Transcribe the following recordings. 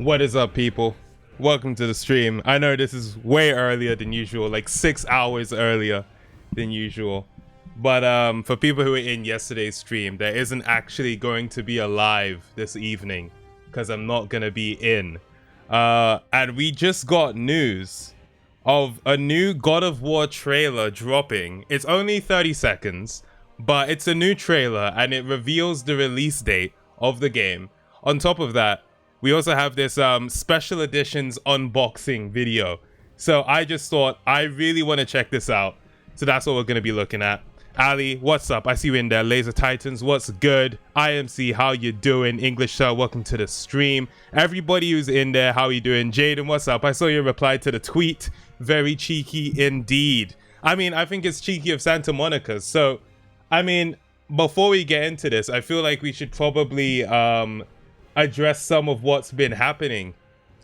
What is up, people? Welcome to the stream. I know this is way earlier than usual, like 6 hours earlier than usual. But for people who were in yesterday's stream, there isn't actually going to be a live this evening because I'm not going to be in. And we just got news of a new God of War trailer dropping. It's only 30 seconds, but it's a new trailer and it reveals the release date of the game. On top of that, we also have this special editions unboxing video. So I just thought I really want to check this out. So that's what we're going to be looking at. Ali, what's up? I see you in there. Laser Titans, what's good? IMC, how you doing? English Sir, welcome to the stream. Everybody who's in there, how you doing? Jaden, what's up? I saw your reply to the tweet. Very cheeky indeed. I mean, I think it's cheeky of Santa Monica. So, I mean, before we get into this, I feel like we should probably address some of what's been happening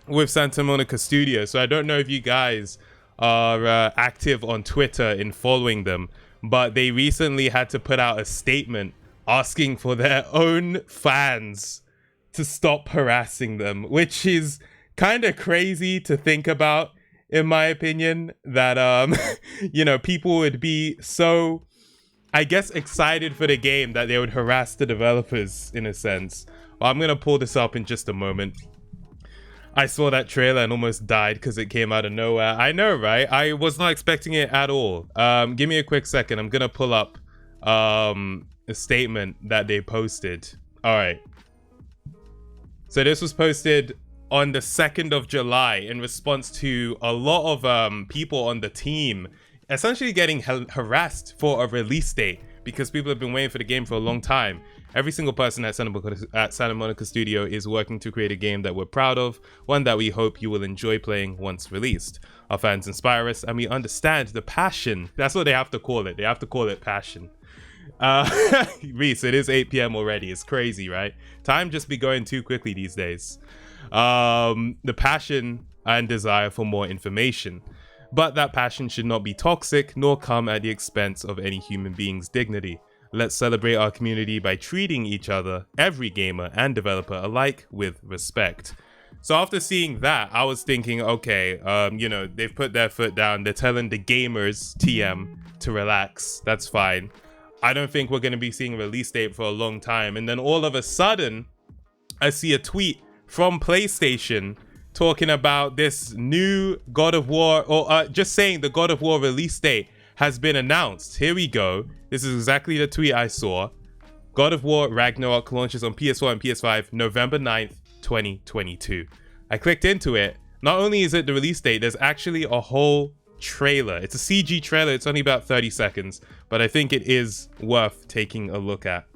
with Santa Monica Studios. So I don't know if you guys are active on Twitter in following them, but they recently had to put out a statement asking for their own fans to stop harassing them, which is kind of crazy to think about, in my opinion, that, you know, people would be so, I guess, excited for the game that they would harass the developers in a sense. Well, I'm going to pull this up in just a moment. I saw that trailer and almost died because it came out of nowhere. I know, right? I was not expecting it at all. Give me a quick second. I'm going to pull up a statement that they posted. All right. So this was posted on the 2nd of July in response to a lot of people on the team essentially getting harassed for a release date because people have been waiting for the game for a long time. Every single person at Santa Monica Studio is working to create a game that we're proud of, one that we hope you will enjoy playing once released. Our fans inspire us and we understand the passion. That's what they have to call it. They have to call it passion. Reese, it is 8 p.m. already. It's crazy, right? Time just be going too quickly these days. The passion and desire for more information. But that passion should not be toxic nor come at the expense of any human being's dignity. Let's celebrate our community by treating each other, every gamer and developer alike, with respect. So after seeing that, I was thinking, okay, you know, they've put their foot down. They're telling the gamers, TM, to relax. That's fine. I don't think we're going to be seeing a release date for a long time. And then all of a sudden, I see a tweet from PlayStation talking about this new God of War, or just saying the God of War release date has been announced. Here we go. This is exactly the tweet I saw. God of War Ragnarok launches on PS4 and PS5 November 9th, 2022. I clicked into it. Not only is it the release date, there's actually a whole trailer. It's a CG trailer. It's only about 30 seconds, but I think it is worth taking a look at.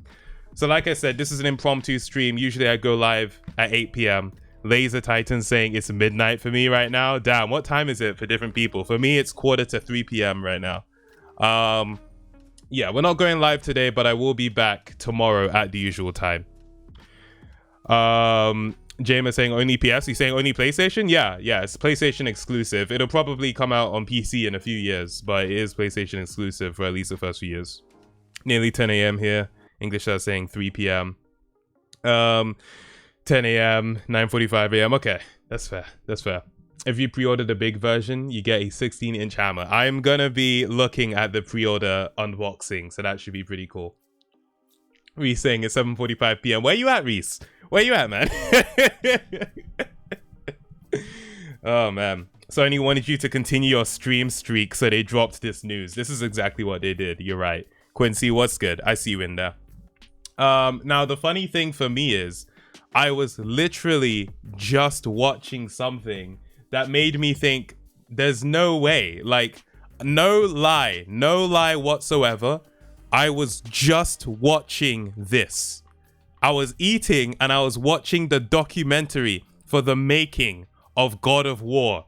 So like I said, this is an impromptu stream. Usually I go live at 8 p.m. Laser Titan saying it's midnight for me right now. Damn, what time is it for different people? For me, it's 2:45 p.m. right now. Yeah, we're not going live today, but I will be back tomorrow at the usual time. Jamer saying only PS. He's saying only PlayStation? Yeah, it's PlayStation exclusive. It'll probably come out on PC in a few years, but it is PlayStation exclusive for at least the first few years. Nearly 10 a.m. here. English are saying 3 p.m. 10 a.m., 9:45 a.m. Okay, that's fair. That's fair. If you pre-order the big version, you get a 16-inch hammer. I'm gonna be looking at the pre-order unboxing, so that should be pretty cool. Reese saying it's 7:45 p.m. Where you at, Reese? Where you at, man? Oh, man. Sony wanted you to continue your stream streak, so they dropped this news. This is exactly what they did. You're right. Quincy, what's good? I see you in there. Now, the funny thing for me is, I was literally just watching something that made me think there's no way, like, no lie whatsoever. I was just watching this. I was eating and I was watching the documentary for the making of God of War,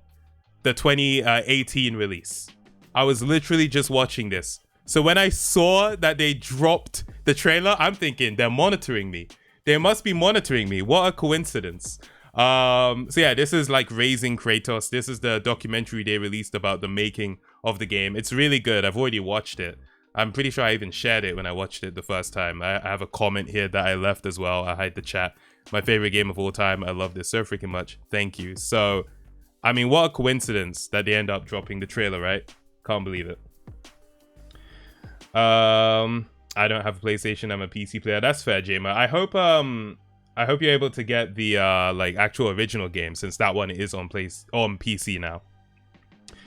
the 2018 release. I was literally just watching this. So when I saw that they dropped the trailer, I'm thinking they're monitoring me. They must be monitoring me. What a coincidence. So yeah, this is like Raising Kratos. This is the documentary they released about the making of the game. It's really good. I've already watched it. I'm pretty sure I even shared it when I watched it the first time. I have a comment here that I left as well. I hide the chat. my favorite game of all time. I love this so freaking much. Thank you. So, I mean, what a coincidence that they end up dropping the trailer, right? Can't believe it. I don't have a PlayStation. I'm a PC player. That's fair, Jamer. I hope you're able to get the like actual original game, since that one is on PC now.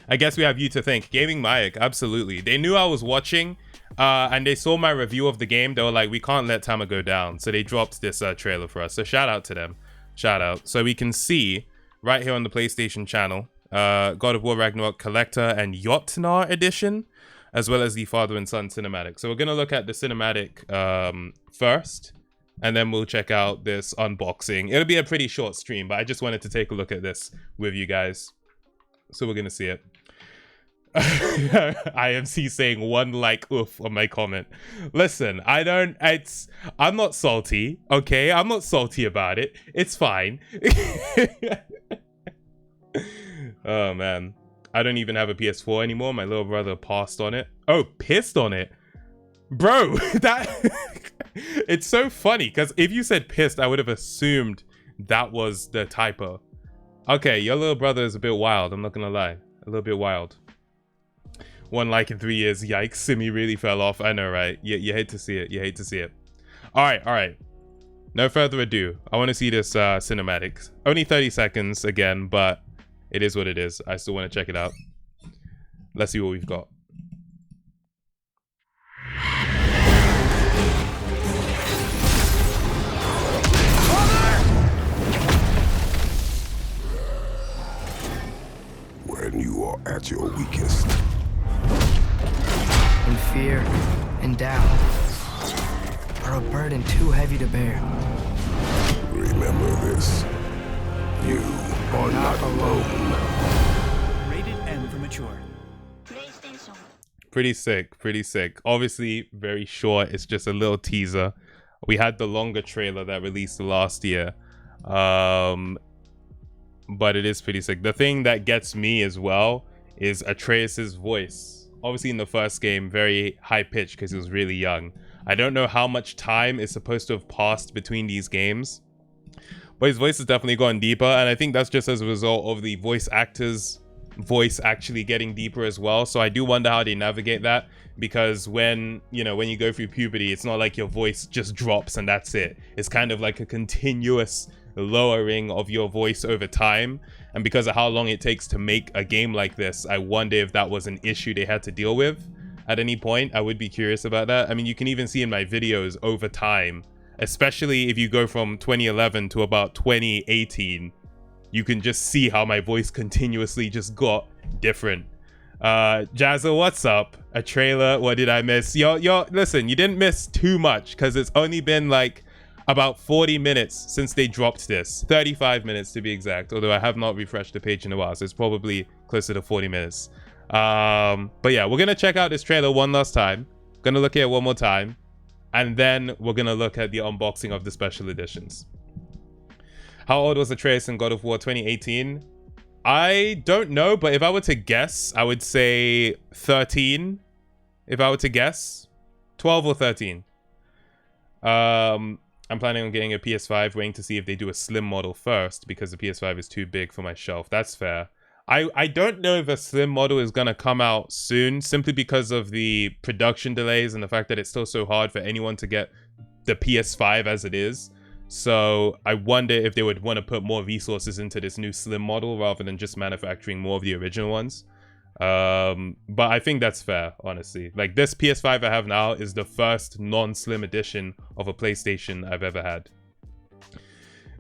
I guess we have you to thank. Gaming Mike, absolutely. They knew I was watching, and they saw my review of the game. They were like, we can't let Tama go down. So they dropped this trailer for us. So shout out to them. Shout out. So we can see right here on the PlayStation channel, God of War Ragnarok Collector and Jotnar Edition, as well as the Father and Son cinematic. So we're going to look at the cinematic first, and then we'll check out this unboxing. It'll be a pretty short stream, but I just wanted to take a look at this with you guys. So we're going to see it. IMC saying one like oof on my comment. Listen, I'm not salty, okay? I'm not salty about it. It's fine. Oh man, I don't even have a PS4 anymore. My little brother passed on it. Oh, pissed on it, bro. That it's so funny, because if you said pissed, I would have assumed that was the typo. Okay, your little brother is a bit wild, I'm not gonna lie. A little bit wild. One like in 3 years. Yikes, Simi really fell off. I know, right? You hate to see it. You hate to see it. All right. No further ado. I want to see this cinematic. Only 30 seconds again, but it is what it is. I still want to check it out. Let's see what we've got. When you are at your weakest, in fear and doubt, are a burden too heavy to bear. remember this. You are not alone. Rated M for mature. Pretty sick, pretty sick. Obviously, very short. It's just a little teaser. We had the longer trailer that released last year. But it is pretty sick. The thing that gets me as well is Atreus's voice. Obviously in the first game, very high pitched because he was really young. I don't know how much time is supposed to have passed between these games, but his voice has definitely gone deeper, and I think that's just as a result of the voice actor's voice actually getting deeper as well. So I do wonder how they navigate that, because when you go through puberty, it's not like your voice just drops and that's it. It's kind of like a continuous lowering of your voice over time, and because of how long it takes to make a game like this, I wonder if that was an issue they had to deal with at any point. I would be curious about that. I mean, you can even see in my videos over time, especially if you go from 2011 to about 2018, you can just see how my voice continuously just got different. Jazza, what's up? A trailer, what did I miss? Yo, listen, you didn't miss too much, because it's only been like about 40 minutes since they dropped this. 35 minutes to be exact, although I have not refreshed the page in a while, so it's probably closer to 40 minutes. But yeah, we're gonna check out this trailer one last time. Gonna look at it one more time, and then we're gonna look at the unboxing of the special editions. How old was Atreus in God of War 2018? I don't know, but if I were to guess, I would say 13. If I were to guess, 12 or 13. I'm planning on getting a PS5, waiting to see if they do a slim model first, because the PS5 is too big for my shelf. That's fair. I don't know if a slim model is going to come out soon, simply because of the production delays and the fact that it's still so hard for anyone to get the PS5 as it is. So I wonder if they would want to put more resources into this new slim model rather than just manufacturing more of the original ones. But I think that's fair, honestly. Like, this PS5 I have now is the first non-slim edition of a PlayStation I've ever had.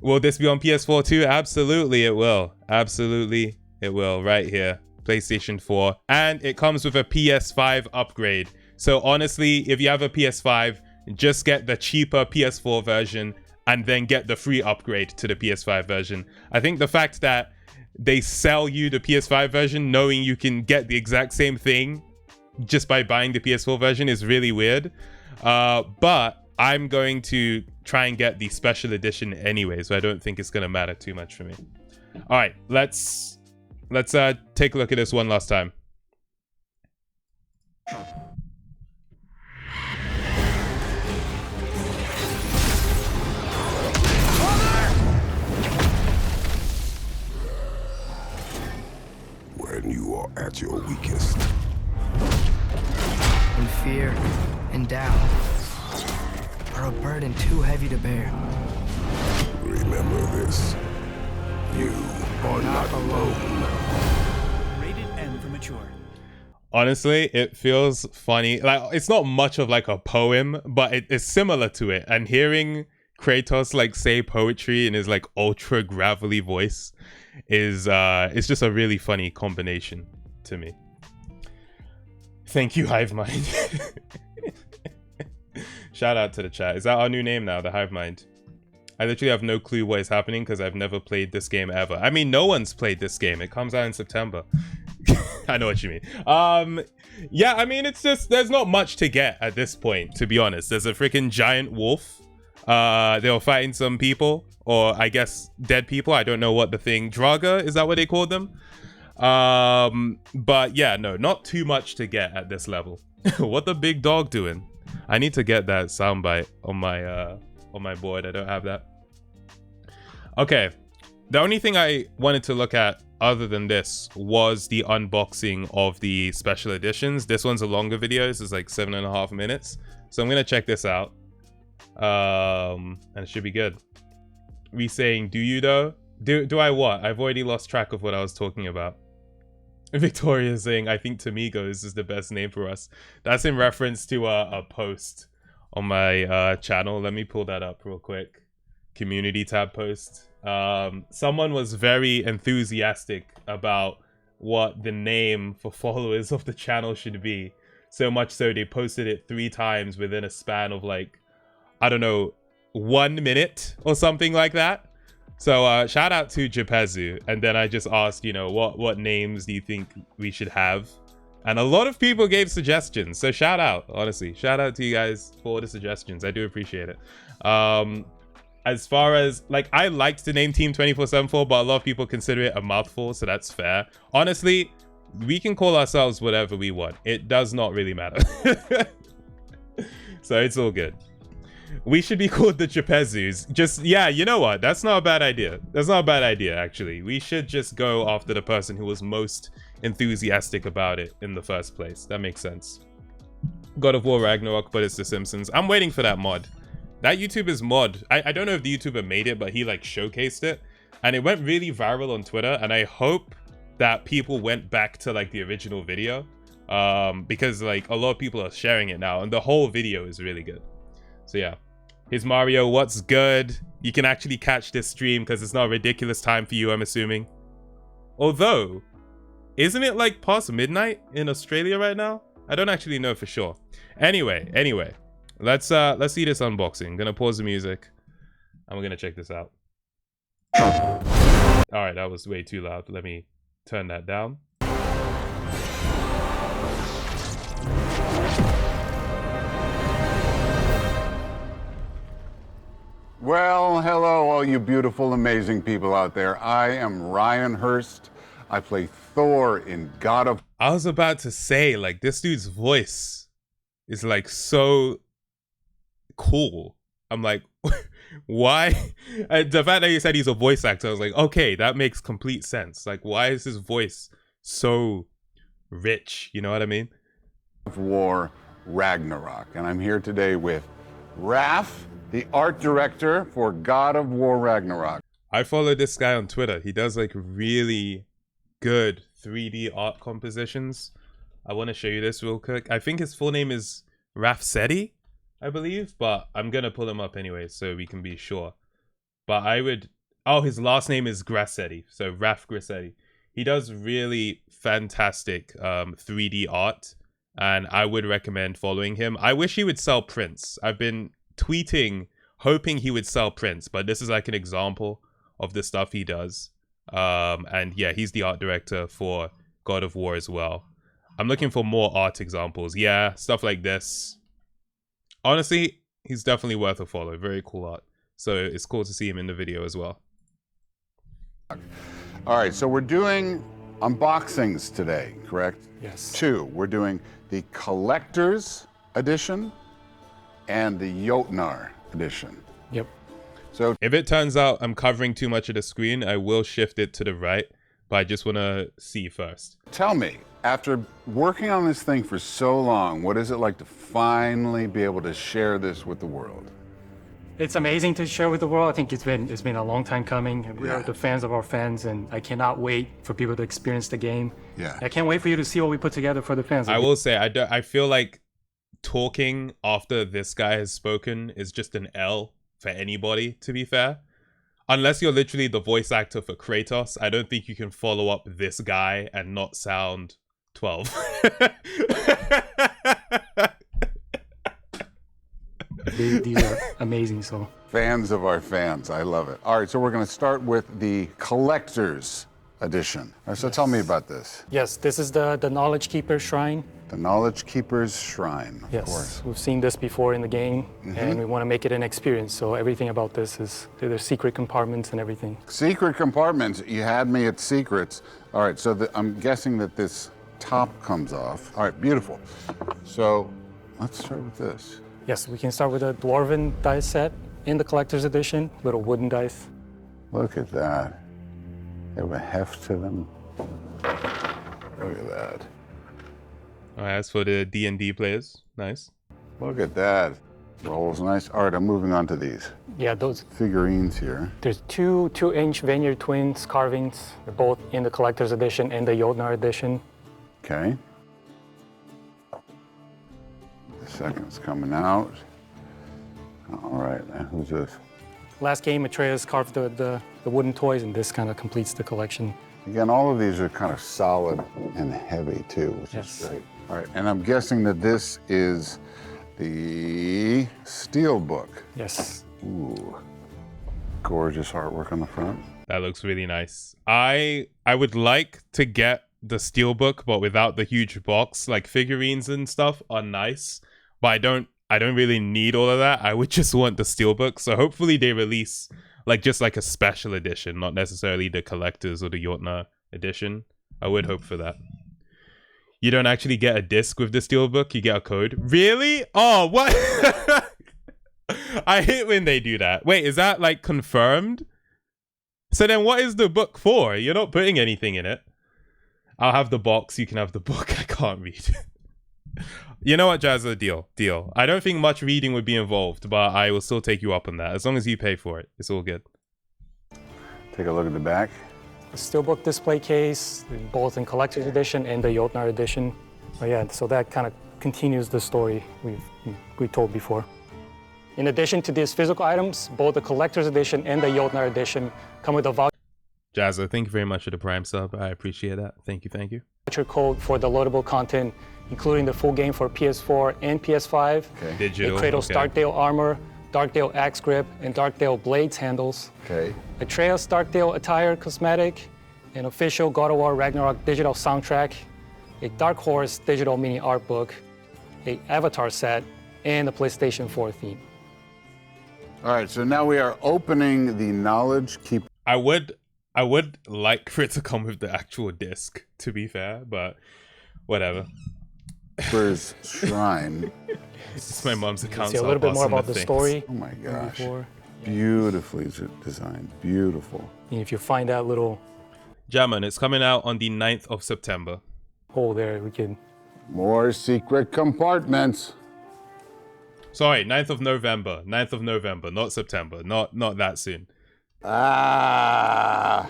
Will this be on PS4 too? Absolutely it will. Absolutely it will. Right here, PlayStation 4. And it comes with a PS5 upgrade. So honestly, if you have a PS5, just get the cheaper PS4 version and then get the free upgrade to the PS5 version. I think the fact that they sell you the PS5 version knowing you can get the exact same thing just by buying the PS4 version is really weird. But I'm going to try and get the special edition anyway, so I don't think it's going to matter too much for me. All right, let's take a look at this one last time. at your weakest. When fear and doubt are a burden too heavy to bear. Remember this. You are not alone. Rated M for mature. Honestly, it feels funny. Like, it's not much of like a poem, but it's similar to it. And hearing Kratos like say poetry in his like ultra gravelly voice is it's just a really funny combination to me. Thank you, Hive Mind. Shout out to the chat. Is that our new name now, the Hive Mind? I literally have no clue what is happening because I've never played this game ever. I mean, no one's played this game. It comes out in September. I know what you mean. Yeah, I mean, it's just, there's not much to get at this point, to be honest. There's a freaking giant wolf. They were fighting some people, or I guess dead people. I don't know what the thing, Draga, is that what they called them? But yeah, no, not too much to get at this level. What the big dog doing? I need to get that soundbite on my board. I don't have that. Okay, the only thing I wanted to look at other than this was the unboxing of the special editions. This one's a longer video. This is like 7.5 minutes, so I'm gonna check this out. And it should be good. We saying, do you though? Do I what? I've already lost track of what I was talking about. Victoria saying, I think Tamigos is the best name for us. That's in reference to a post on my channel. Let me pull that up real quick. Community tab post. Someone was very enthusiastic about what the name for followers of the channel should be. So much so they posted it 3 times within a span of like, I don't know, 1 minute or something like that. So shout out to Jepezu. And then I just asked, you know, what names do you think we should have? And a lot of people gave suggestions. So shout out, honestly. Shout out to you guys for all the suggestions. I do appreciate it. As far as, like, I liked the name Team 24/7 but a lot of people consider it a mouthful, so that's fair. Honestly, we can call ourselves whatever we want. It does not really matter. So it's all good. We should be called the Jepezus. Just, yeah, you know what? That's not a bad idea. That's not a bad idea, actually. We should just go after the person who was most enthusiastic about it in the first place. That makes sense. God of War Ragnarok, but it's The Simpsons. I'm waiting for that mod. That YouTuber's mod, I don't know if the YouTuber made it, but he like showcased it. And it went really viral on Twitter. And I hope that people went back to like the original video. Because like a lot of people are sharing it now. And the whole video is really good. So yeah, here's Mario. What's good? You can actually catch this stream because it's not a ridiculous time for you, I'm assuming. Although, isn't it like past midnight in Australia right now? I don't actually know for sure. Anyway, let's see this unboxing. I'm gonna pause the music and we're gonna check this out. All right, that was way too loud. Let me turn that down. Well, hello, all you beautiful, amazing people out there. I am Ryan Hurst. I play Thor in God of... I was about to say, like, this dude's voice is, like, so cool. I'm like, why? The fact that you said he's a voice actor, I was like, okay, that makes complete sense. Like, why is his voice so rich? You know what I mean? War Ragnarok. And I'm here today with Raph, the art director for God of War Ragnarok. I follow this guy on Twitter. He does like really good 3D art compositions. I want to show you this real quick. I think his full name is Rafseti, I believe, but I'm going to pull him up anyway so we can be sure. But I would... Oh, his last name is Grassetti. So Raf Grassetti. He does really fantastic 3D art, and I would recommend following him. I wish he would sell prints. I've been tweeting hoping he would sell prints, but this is like an example of the stuff he does. And yeah, he's the art director for God of War as well. I'm looking for more art examples. Yeah, stuff like this. Honestly, he's definitely worth a follow. Very cool art. So it's cool to see him in the video as well. All right, so we're doing unboxings today, correct? Yes. 2. We're doing the Collector's Edition and the Jotnar Edition. Yep. So if it turns out I'm covering too much of the screen, I will shift it to the right, but I just want to see first. tell me, After working on this thing for so long, what is it like to finally be able to share this with the world? It's amazing to share with the world. I think it's been a long time coming. We Yeah. are the fans of our fans, and I cannot wait for people to experience the game. Yeah. I can't wait for you to see what we put together for the fans. I will say, I feel like talking after this guy has spoken is just an L for anybody, to be fair. Unless you're literally the voice actor for Kratos, I don't think you can follow up this guy and not sound 12. These are amazing. So Fans of our fans. I love it. All right, so we're going to start with the collector's edition. All right, so tell me about this. yes, this is the Knowledge Keeper Shrine. The Knowledge Keeper's Shrine, of Yes, course. we've seen this before in the game, and we want to make it an experience. So everything about this is there's secret compartments and everything. Secret compartments. You had me at secrets. All right, so I'm guessing that this top comes off. All right, beautiful. So let's start with this. Yes, we can start with a Dwarven dice set in the collector's edition, little wooden dice. Look at that. They have a heft to them. Look at that. Alright, as for the D&D players, nice. Look at that. Rolls nice. All right, I'm moving on to these Yeah, those. figurines here. There's two 2-inch Vineyard Twins carvings. They're both in the collector's edition and the Jotnar edition. Okay. The second's coming out. All right, now who's this? Last game, Atreus carved the wooden toys, and this kind of completes the collection. Again, all of these are kind of solid and heavy too, which Yes. is great. All right, and I'm guessing that this is the steel book. Yes. Ooh, gorgeous artwork on the front. That looks really nice. I would like to get the steelbook, but without the huge box. Like figurines and stuff are nice, but I don't really need all of that. I would just want the steelbook. So hopefully they release like just like a special edition, not necessarily the collector's or the Jotnar edition. I would hope for that. You don't actually get a disc with the steelbook, you get a code. Really? Oh, what? I hate when they do that. Wait, is that like confirmed? So then what is the book for? You're not putting anything in it. I'll have the box, you can have the book. I can't read. You know what, Jazza? Deal. I don't think much reading would be involved, but I will still take you up on that. As long as you pay for it, it's all good. Take a look at the back. The steelbook display case, both in collector's edition and the Jotnar edition. But yeah, so that kind of continues the story we told before. In addition to these physical items, both the collector's edition and the Jotnar edition come with a Jazza, thank you very much for the Prime sub. I appreciate that. Thank you. voucher code for the loadable content, including the full game for PS4 and PS5. Okay. Digital. A Kratos Darkdale armor, Darkdale axe grip, and Darkdale blades handles. Okay. Atreus Darkdale attire cosmetic, an official God of War Ragnarok digital soundtrack, a Dark Horse digital mini art book, a Avatar set, and a PlayStation 4 theme. All right, so now we are opening the Knowledge Keeper. I would like for it to come with the actual disc, to be fair, but whatever. Keeper's Shrine. It's my mom's account. See a so little I'll bit more pass on about the things. story. Oh my gosh. Before. Beautifully designed. Beautiful. And if you find that little Jammin, it's coming out on the 9th of September. hole there, we can. More secret compartments. Sorry, 9th of November. 9th of November, not September. Not that soon. Ah,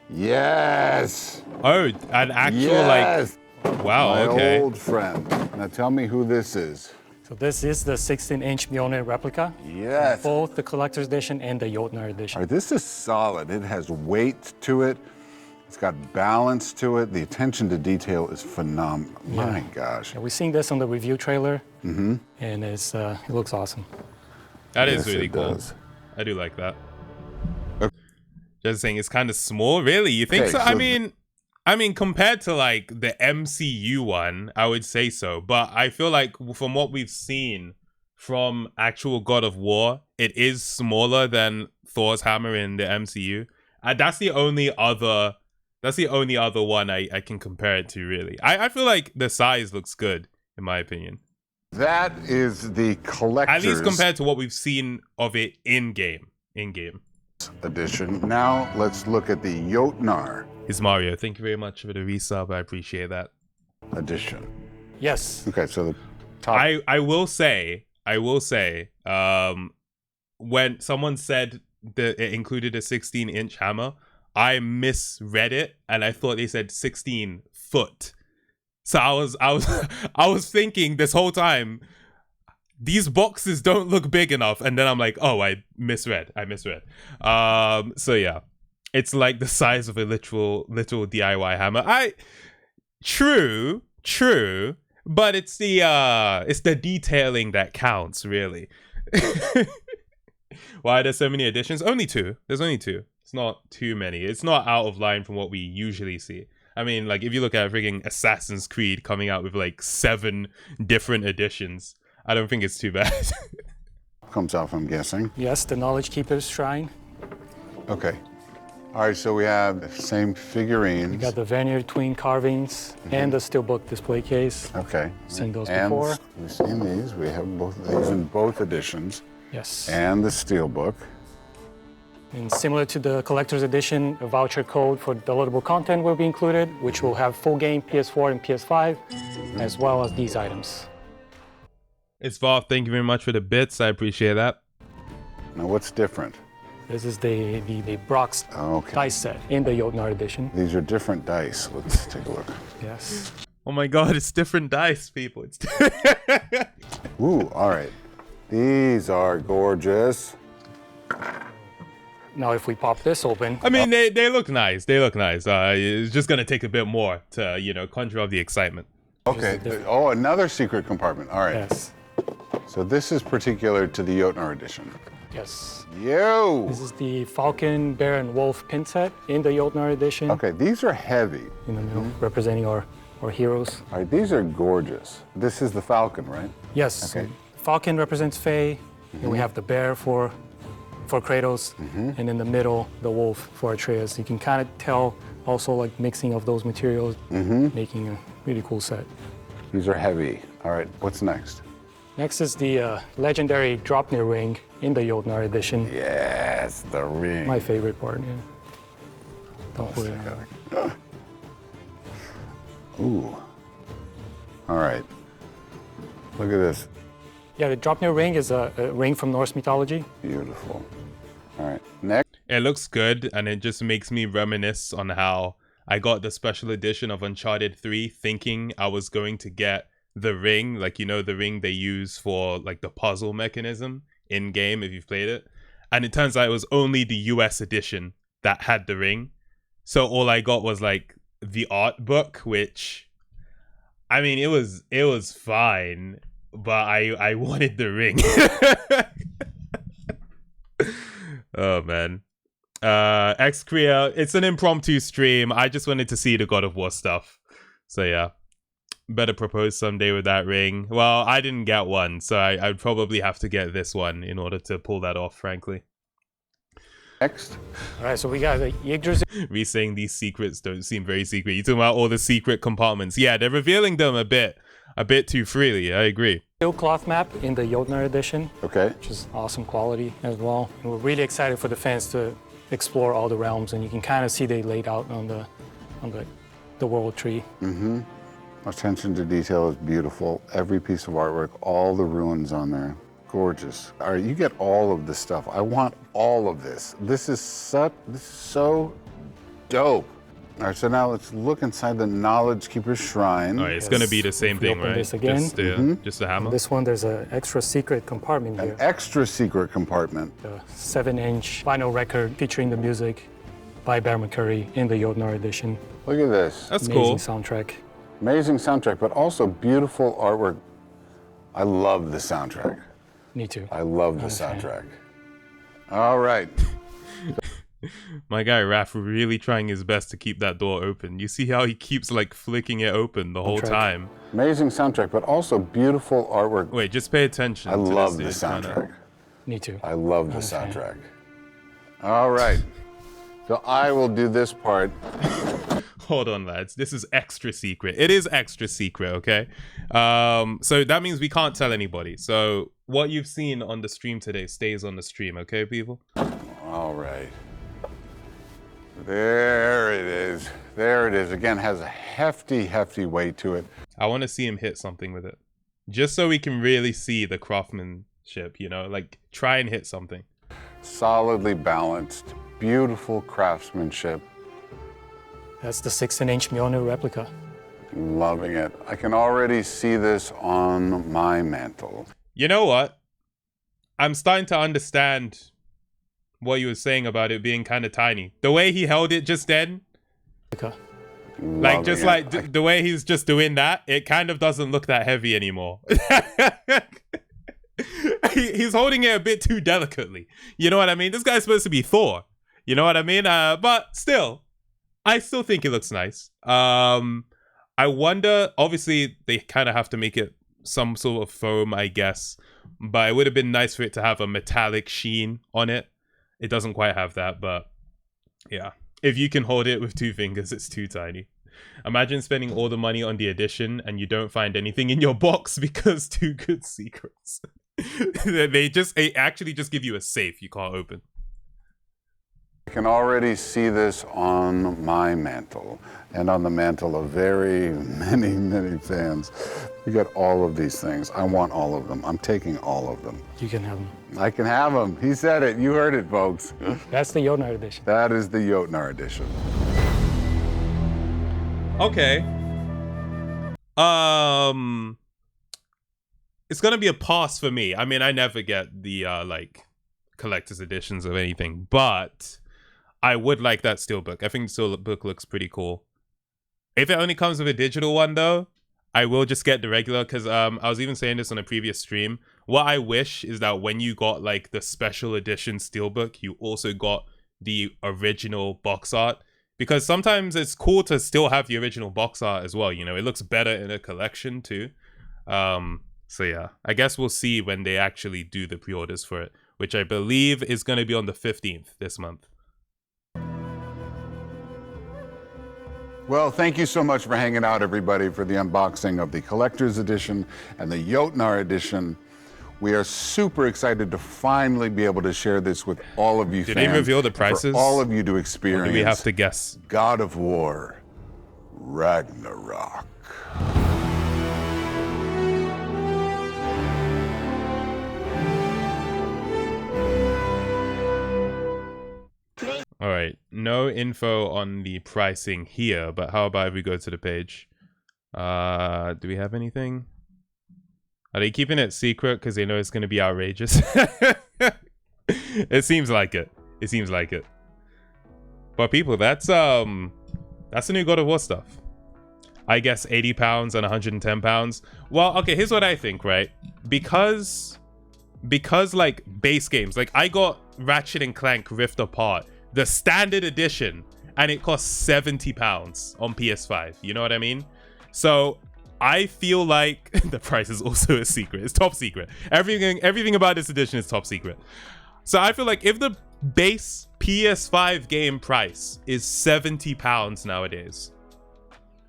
yes. Oh, an actual Yes. like wow, My okay. old friend. Now tell me who this is. So this is the 16-inch Mjolnir Replica, Yes. both the collector's edition and the Jotnar edition. All right, this is solid. It has weight to it. It's got balance to it. The attention to detail is phenomenal. My gosh. Yeah, we've seen this on the review trailer, and it looks awesome. That is Yes, really it cool. does. I do like that. Just saying it's kind of small, really. You think Okay, so? so I mean, compared to like the MCU one, I would say so. But I feel like from what we've seen from actual God of War, it is smaller than Thor's hammer in the MCU. That's the only other one I can compare it to, really. I feel like the size looks good, in my opinion. That is the collector's At least compared to what we've seen of it in-game. edition. Now let's look at the Jotnar. Is Mario. Thank you very much for the resub. I appreciate that. edition. Yes. Okay, so the top. I will say, when someone said that it included a 16-inch hammer, I misread it and I thought they said 16 foot. So I was thinking this whole time, these boxes don't look big enough, and then I'm like, oh, I misread. So yeah, it's like the size of a little DIY hammer. True, but it's the detailing that counts, really. Why are there so many editions? Only two. There's only two. It's not too many. It's not out of line from what we usually see. I mean, like, if you look at freaking Assassin's Creed coming out with like 7 different editions, I don't think it's too bad. Comes off, I'm guessing. Yes, the Knowledge Keeper's Shrine. Okay. All right, so we have the same figurines. We got the Vanir twin carvings and the steelbook display case. Okay. Seen those and before. We've seen these. We have both of these in both editions. Yes. And the steelbook. And similar to the collector's edition, a voucher code for downloadable content will be included, which will have full game PS4 and PS5, as well as these items. It's Vav, thank you very much for the bits. I appreciate that. Now, what's different? This is the Brock's Okay. dice set in the Jotnar edition. These are different dice. Let's take a look. Yes. Oh my god, it's different dice, people. It's Ooh, all right. These are gorgeous. Now, if we pop this open, I mean, they look nice. They look nice. It's just gonna take a bit more to, conjure up the excitement. Okay. Oh, another secret compartment. All right. yes, So this is particular to the Jotnar edition. yes. Yo! This is the Falcon, Bear, and Wolf pin set in the Jotnar edition. Okay, these are heavy. In the middle, representing our heroes. All right, these are gorgeous. This is the Falcon, right? Yes. Okay. Falcon represents Faye. And we have the bear for Kratos, and in the middle, the wolf for Atreus. You can kind of tell also like mixing of those materials, making a really cool set. These are heavy. All right, what's next? Next is the legendary Dropnir ring in the Jotnar edition. Yes, the ring. My favorite part, yeah. Don't put it on. Ooh. All right. Look at this. Yeah, the Dropnir ring is a ring from Norse mythology. Beautiful. All right, next. It looks good, and it just makes me reminisce on how I got the special edition of Uncharted 3 thinking I was going to get the ring, like, the ring they use for like the puzzle mechanism in game if you've played it. And it turns out it was only the US edition that had the ring. So all I got was like the art book, which, I mean, it was fine, but I wanted the ring. Oh man. Xcrea, it's an impromptu stream. I just wanted to see the God of War stuff. So yeah. Better propose someday with that ring. Well, I didn't get one, so I'd probably have to get this one in order to pull that off, frankly. Next. All right, so we got the Yggdrasil Re-saying these secrets don't seem very secret. You talking about all the secret compartments? Yeah, they're revealing them a bit too freely. I agree. cloth map in the Jotnar edition, Okay. which is awesome quality as well. And we're really excited for the fans to explore all the realms, and you can kind of see they laid out on the world tree. Attention to detail is beautiful. Every piece of artwork, all the ruins on there, gorgeous. All right, you get all of this stuff. I want all of this. This is so dope. All right, so now let's look inside the Knowledge Keeper's Shrine. All right, it's gonna be the same If we thing, open right? this again. Just the hammer. This one, there's an extra secret compartment An here. extra secret compartment. A 7-inch vinyl record featuring the music by Bear McCurry in the Jotnar edition. Look at this. That's Amazing cool. soundtrack. Amazing soundtrack, but also beautiful artwork. I love the soundtrack. Me too. I love the soundtrack. All right. My guy Raph really trying his best to keep that door open. You see how he keeps like flicking it open the whole Soundtrack. time. Amazing soundtrack, but also beautiful artwork. Wait, just pay attention. I to love the this dude soundtrack. Me too. I love the Okay. soundtrack. All right. So I will do this part. Hold on, lads. This is extra secret. It is extra secret, okay? So that means we can't tell anybody. So what you've seen on the stream today stays on the stream, okay, people? All right. There it is. There it is. Again, has a hefty, hefty weight to it. I want to see him hit something with it. Just so we can really see the craftsmanship, you know? Like, try and hit something. Solidly balanced, beautiful craftsmanship. That's the 16-inch Mjolnir Replica. Loving it. I can already see this on my mantle. You know what? I'm starting to understand what you were saying about it being kind of tiny. The way he held it just then, Replica. like Loving just it. like the way he's just doing that, it kind of doesn't look that heavy anymore. He's holding it a bit too delicately. You know what I mean? This guy's supposed to be Thor. You know what I mean? But still, I still think it looks nice. I wonder, obviously they kind of have to make it some sort of foam, I guess, but it would have been nice for it to have a metallic sheen on it. It doesn't quite have that, but yeah. If you can hold it with two fingers, it's too tiny. Imagine spending all the money on the edition and you don't find anything in your box because too good secrets. They actually just give you a safe you can't open. I can already see this on my mantle and on the mantle of very many, many fans. You get all of these things. I want all of them. I'm taking all of them. You can have them. I can have them. He said it. You heard it, folks. That's the Jotnar edition. That is the Jotnar edition. Okay. It's gonna be a pass for me. I mean, I never get the like collector's editions of anything, but I would like that steelbook. I think the steelbook looks pretty cool. If it only comes with a digital one though, I will just get the regular, because I was even saying this on a previous stream. What I wish is that when you got like the special edition steelbook, you also got the original box art, because sometimes it's cool to still have the original box art as well. You know, it looks better in a collection too. So yeah, I guess we'll see when they actually do the pre-orders for it, which I believe is going to be on the 15th this month. Well, thank you so much for hanging out, everybody, for the unboxing of the Collector's Edition and the Jotnar Edition. We are super excited to finally be able to share this with all of you Did fans. they reveal the prices? For all of you to experience. Or do we have to guess? God of War, Ragnarok. All right, no info on the pricing here, but how about if we go to the page? Do we have anything? Are they keeping it secret because they know it's going to be outrageous? It seems like it. It seems like it. But people, that's the new God of War stuff. I guess 80 pounds and 110 pounds. Well, okay, here's what I think, right? Because like base games, like I got Ratchet and Clank Rift Apart, the standard edition, and it costs 70 pounds on PS5. You know what I mean? So I feel like the price is also a secret. It's top secret. Everything about this edition is top secret. So I feel like if the base PS5 game price is 70 pounds nowadays,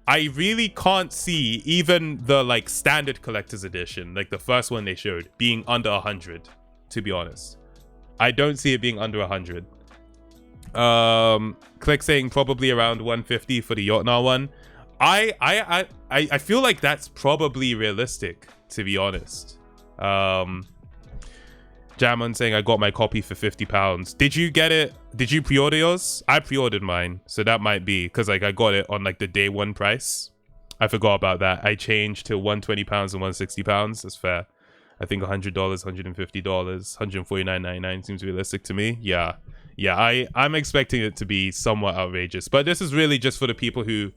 I really can't see even the like standard collector's edition, like the first one they showed, being under 100, to be honest. I don't see it being under 100. Click saying probably around 150 for the Jotnar one. I feel like that's probably realistic, to be honest. Jamon saying I got my copy for 50 pounds. Did you get it? Did you pre-order yours? I pre-ordered mine, so that might be because like I got it on like the day one price. I forgot about that. I changed to 120 pounds and 160 pounds. That's fair. I think $100, $150, $149.99 seems realistic to me. Yeah, I'm expecting it to be somewhat outrageous, but this is really just for the people who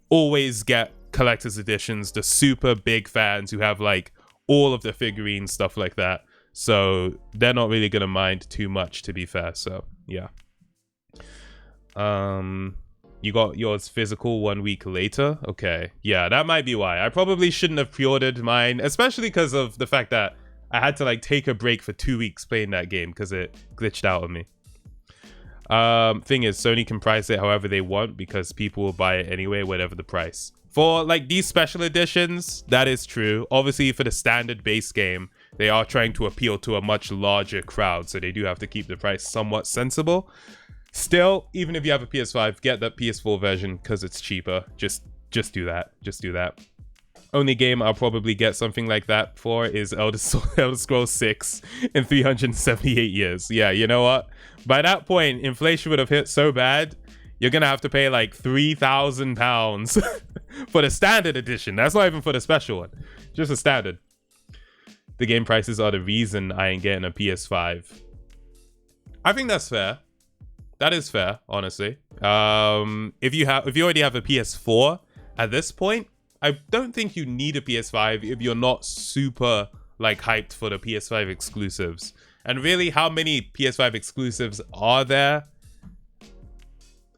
always get collector's editions, the super big fans who have like all of the figurines, stuff like that. So they're not really gonna mind too much, to be fair. So yeah. You got yours physical 1 week later? Okay, yeah, that might be why. I probably shouldn't have pre-ordered mine, especially because of the fact that I had to like take a break for 2 weeks playing that game because it glitched out on me. Thing is, Sony can price it however they want because people will buy it anyway, whatever the price. For like these special editions, that is true. Obviously, for the standard base game, they are trying to appeal to a much larger crowd, so they do have to keep the price somewhat sensible. Still, even if you have a PS5, get that PS4 version because it's cheaper. Just do that. Just do that. Only game I'll probably get something like that for is Elder Scrolls 6 in 378 years. Yeah, you know what? By that point, inflation would have hit so bad, you're gonna have to pay like £3,000 for the standard edition. That's not even for the special one. Just a standard. The game prices are the reason I ain't getting a PS5. I think that's fair. That is fair, honestly. If you already have a PS4 at this point, I don't think you need a PS5 if you're not super like hyped for the PS5 exclusives. And really, how many PS5 exclusives are there?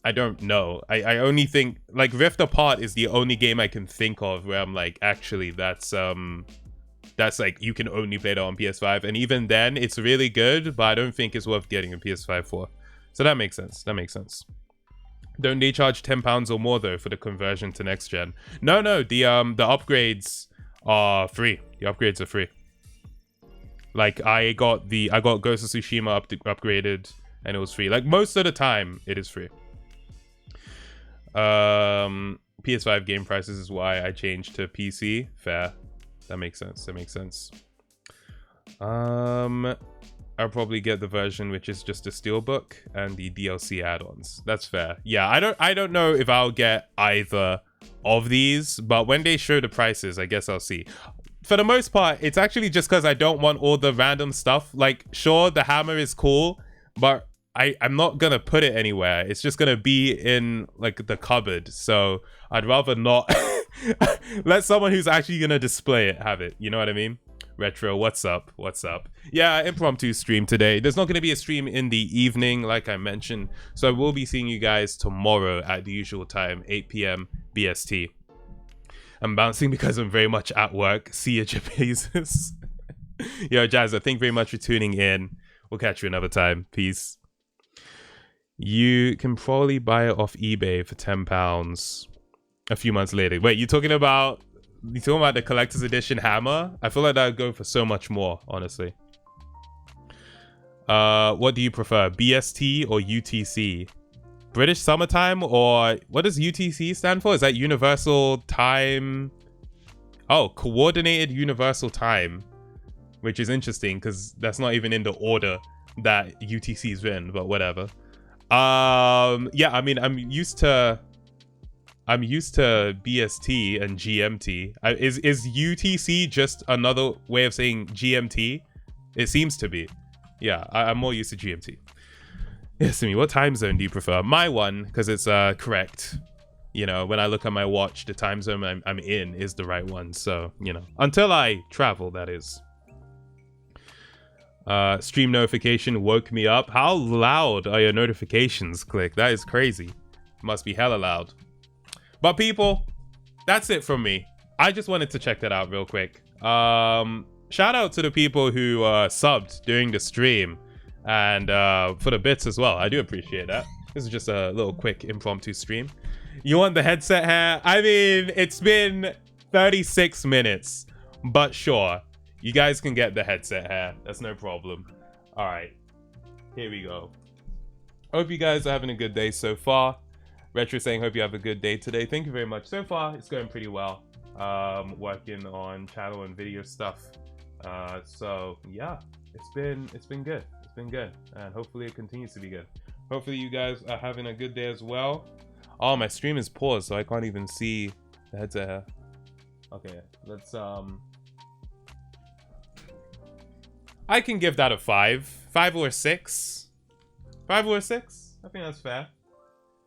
I don't know. I only think like Rift Apart is the only game I can think of where I'm like, actually, that's like you can only play it on PS5, and even then, it's really good, but I don't think it's worth getting a PS5 for. So that makes sense. That makes sense. Don't they charge £10 or more though for the conversion to next gen? No, the upgrades are free. The upgrades are free. Like I got Ghost of Tsushima upgraded and it was free. Like most of the time it is free. PS5 game prices is why I changed to PC. Fair. That makes sense. That makes sense. I'll probably get the version which is just a steelbook and the DLC add-ons. That's fair. Yeah, I don't know if I'll get either of these, but when they show the prices, I guess I'll see. For the most part, it's actually just because I don't want all the random stuff. Like, sure, the hammer is cool, but I'm not gonna put it anywhere. It's just gonna be in like the cupboard. So I'd rather not let someone who's actually gonna display it have it. You know what I mean? Retro, what's up? What's up? Yeah, impromptu stream today. There's not going to be a stream in the evening, like I mentioned. So I will be seeing you guys tomorrow at the usual time, 8 p.m. BST. I'm bouncing because I'm very much at work. See you, Jesus. Yo, Jazza, thank you very much for tuning in. We'll catch you another time. Peace. You can probably buy it off eBay for £10 a few months later. Wait, you're talking about the collector's edition hammer? I feel like that would go for so much more, honestly. What do you prefer, BST or UTC? British Summertime, or what does UTC stand for? Is that Universal Time? Oh, Coordinated Universal Time, which is interesting because that's not even in the order that UTC is in, but whatever. Yeah, I mean, I'm used to BST and GMT. Is UTC just another way of saying GMT? It seems to be. Yeah, I'm more used to GMT. Yes, I mean, what time zone do you prefer? My one, because it's correct. You know, when I look at my watch, the time zone I'm in is the right one. So, you know, until I travel, that is. Stream notification woke me up. How loud are your notifications, Click? That is crazy. Must be hella loud. But people, that's it from me. I just wanted to check that out real quick. Shout out to the people who subbed during the stream and for the bits as well. I do appreciate that. This is just a little quick impromptu stream. You want the headset hair? I mean, it's been 36 minutes, but sure. You guys can get the headset hair. That's no problem. All right, here we go. Hope you guys are having a good day so far. Retro saying, hope you have a good day today. Thank you very much. So far, it's going pretty well. Working on channel and video stuff. So yeah, it's been good. It's been good, and hopefully it continues to be good. Hopefully you guys are having a good day as well. Oh, my stream is paused, so I can't even see the headset hair. Okay, let's I can give that a 5 or a 6. 5 or a 6. I think that's fair.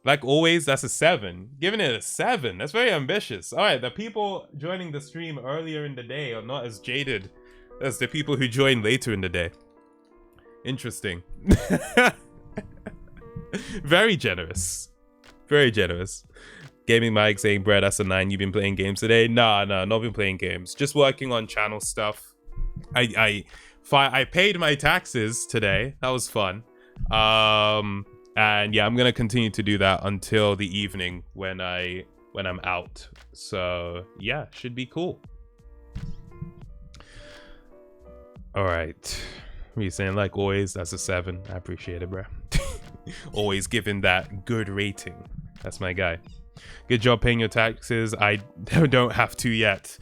Like always, that's a 7. Giving it a 7. That's very ambitious. All right, the people joining the stream earlier in the day are not as jaded as the people who join later in the day. Interesting. Very generous. Very generous. Gaming Mike saying, Brad, that's a 9. You've been playing games today? Nah, not been playing games. Just working on channel stuff. I paid my taxes today. That was fun. And yeah, I'm gonna continue to do that until the evening when I'm out. So yeah, should be cool. All right, what are you saying? Like always, that's a 7. I appreciate it, bro. Always giving that good rating. That's my guy. Good job paying your taxes. I don't have to yet.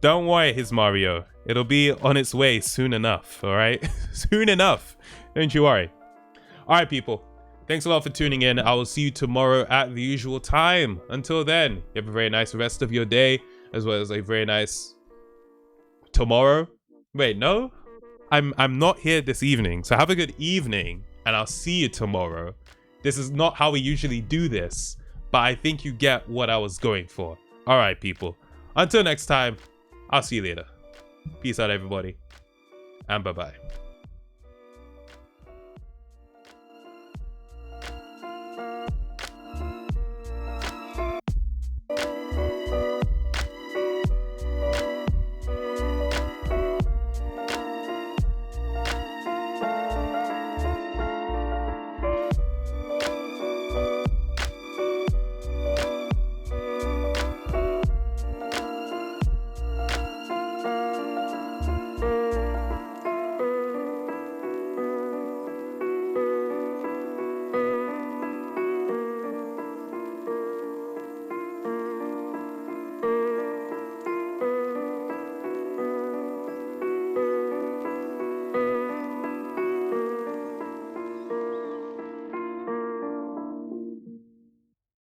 Don't worry, his Mario. It'll be on its way soon enough, all right? Soon enough. Don't you worry. All right, people. Thanks a lot for tuning in. I will see you tomorrow at the usual time. Until then, you have a very nice rest of your day, as well as a very nice tomorrow. Wait, no? I'm not here this evening, so have a good evening, and I'll see you tomorrow. This is not how we usually do this, but I think you get what I was going for. All right, people. Until next time, I'll see you later. Peace out, everybody, and bye-bye.